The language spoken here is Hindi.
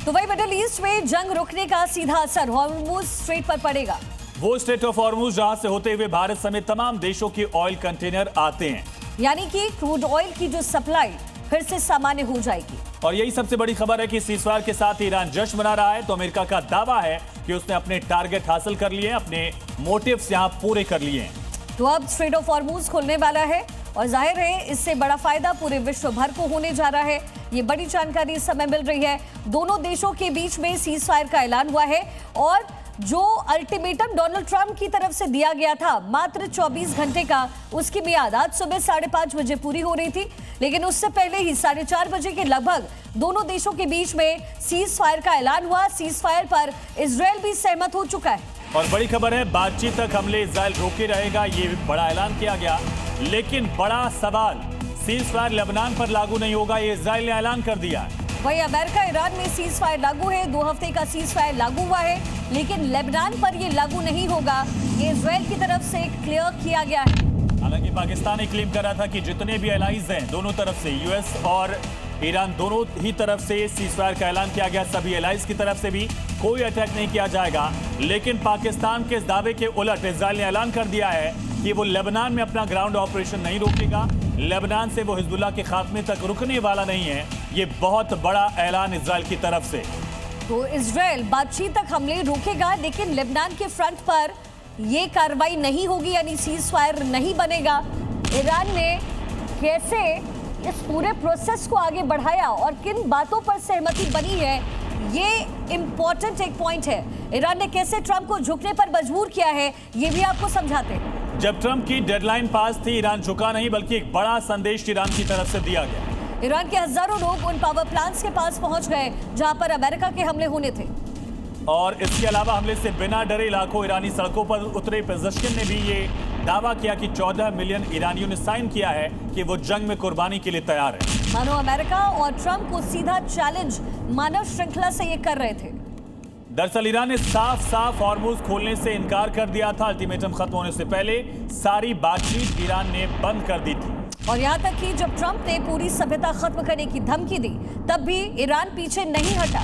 तो वही मिडिल ईस्ट में जंग रुकने का सीधा असर हॉर्मुज स्ट्रेट पर पड़ेगा। वो स्ट्रेट ऑफ हॉर्मुज जहां से होते हुए भारत समेत तमाम देशों के ऑयल कंटेनर आते हैं, यानी कि क्रूड ऑयल की जो सप्लाई फिर से सामान्य हो जाएगी। और यही सबसे बड़ी खबर है कि सीज़फायर के साथ ईरान जश्न मना रहा है। तो अमेरिका का दावा है कि उसने अपने टारगेट हासिल कर लिए, अपने मोटिव्स यहां पूरे कर लिए हैं। तो अब स्ट्रेट ऑफ हॉर्मुज खुलने वाला है और जाहिर है इससे बड़ा फायदा पूरे विश्व भर को होने जा रहा है। ये बड़ी जानकारी इस समय मिल रही है। दोनों देशों के बीच में सीज फायर का ऐलान हुआ है और जो अल्टीमेटम डोनाल्ड ट्रंप की तरफ से दिया गया था मात्र 24 घंटे का, उसकी मियाद आज सुबह 5:30 बजे पूरी हो रही थी। लेकिन उससे पहले ही 4:30 बजे के लगभग दोनों देशों के बीच में सीज फायर का ऐलान हुआ। सीज फायर पर इजरायल भी सहमत हो चुका है। और बड़ी खबर है, बातचीत तक हमले इजराइल रोके रहेगा, ये बड़ा ऐलान किया गया। लेकिन बड़ा सवाल, सीज फायर लेबनान पर लागू नहीं होगा, ये इजराइल ने ऐलान कर दिया है। वही अमेरिका ईरान में सीज फायर लागू है, 2 हफ्ते का सीज फायर लागू हुआ है, लेकिन लेबनान पर ये लागू नहीं होगा, ये इजराइल की तरफ से क्लियर किया गया है। हालांकि पाकिस्तान ने क्लेम करा था कि जितने भी एलाइज हैं दोनों तरफ से, यूएस और ईरान दोनों ही तरफ से सीज फायर का ऐलान किया गया, सभी एलाइज की तरफ से भी कोई अटैक नहीं किया जाएगा। लेकिन पाकिस्तान के इस दावे के उलट इजराइल ने ऐलान कर दिया है कि वो लेबनान में अपना ग्राउंड ऑपरेशन नहीं रोकेगा, लेबनान से वो हिजबुल्लाह के खात्मे तक रुकने वाला नहीं है। ये बहुत बड़ा ऐलान इजराइल की तरफ से। तो इजराइल बातचीत तक हमले रोकेगा, लेकिन लेबनान के फ्रंट पर ये कार्रवाई नहीं होगी, यानी सीज फायर नहीं बनेगा। ईरान ने कैसे इस पूरे प्रोसेस को आगे बढ़ाया और किन बातों पर सहमति बनी है, ये इंपॉर्टेंट एक पॉइंट है। ईरान ने कैसे ट्रंप को झुकने पर मजबूर किया है, ये भी आपको समझाते हैं। जब ट्रंप की डेडलाइन पास थी, ईरान झुका नहीं, बल्कि एक बड़ा संदेश ईरान की तरफ से दिया गया। ईरान के हजारों लोग उन पावर प्लांट्स के पास पहुंच गए जहां पर अमेरिका के हमले होने थे। और इसके अलावा हमले से बिना डरे लाखों ईरानी सड़कों पर उतरे। पेजेश्किन ने भी ये दावा किया कि 14 मिलियन ईरानियों ने साइन किया है कि वो जंग में कुर्बानी के लिए तैयार है। मानो अमेरिका और ट्रंप को सीधा चैलेंज मानव श्रृंखला से ये कर रहे थे। दरअसल ईरान ने साफ साफ हॉर्मुज खोलने से इनकार कर दिया था। अल्टीमेटम खत्म होने से पहले सारी बातचीत ईरान ने बंद कर दी थी। और यहाँ तक कि जब ट्रंप ने पूरी सभ्यता खत्म करने की धमकी दी, तब भी ईरान पीछे नहीं हटा।